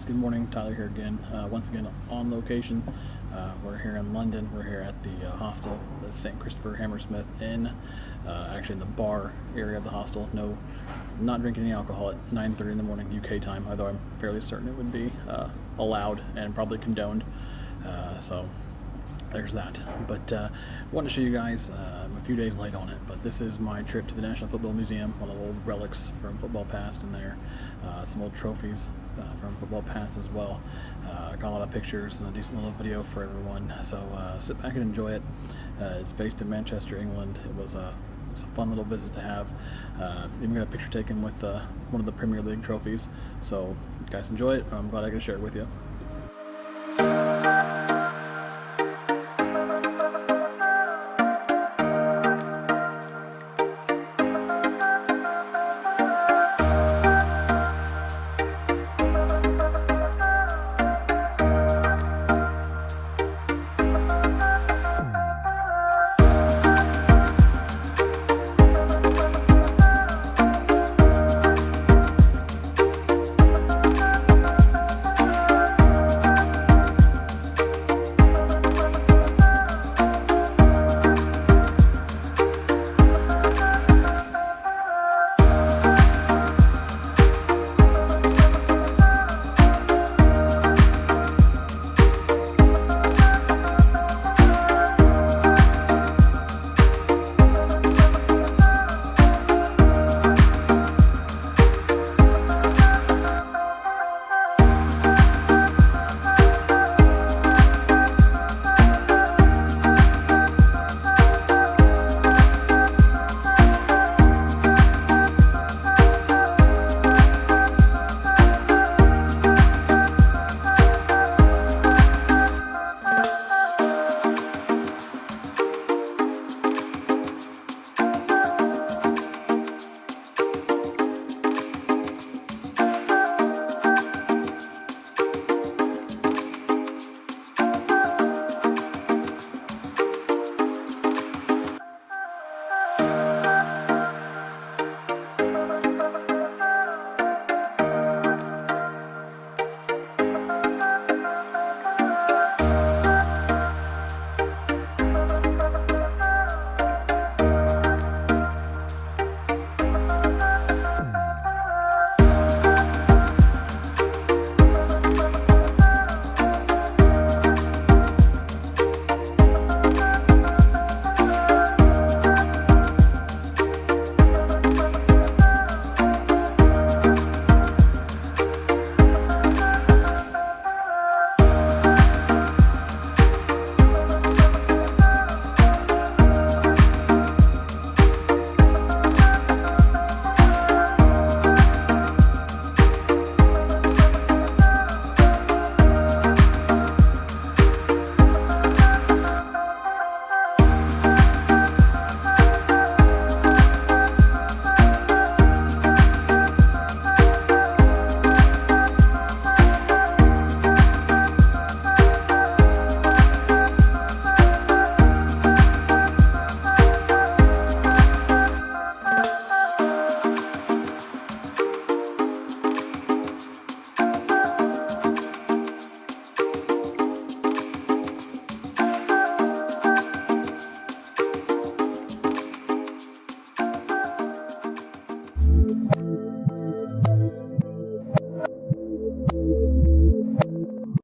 guys, good morning. Tyler here again. Once again on location. We're here in London. We're here at the hostel, the St. Christopher Hammersmith Inn. Actually in the bar area of the hostel. No, not drinking any alcohol at 9:30 in the morning UK time, although I'm fairly certain it would be allowed and probably condoned. So there's that. But wanted to show you guys, I'm a few days late on it, but this is my trip to the National Football Museum. One of the old relics from football past in there. Some old trophies from football past as well. Got a lot of pictures and a decent little video for everyone. So sit back and enjoy it. It's based in Manchester, England. It was a fun little visit to have. Even got a picture taken with one of the Premier League trophies. So you guys enjoy it. I'm glad I could share it with you.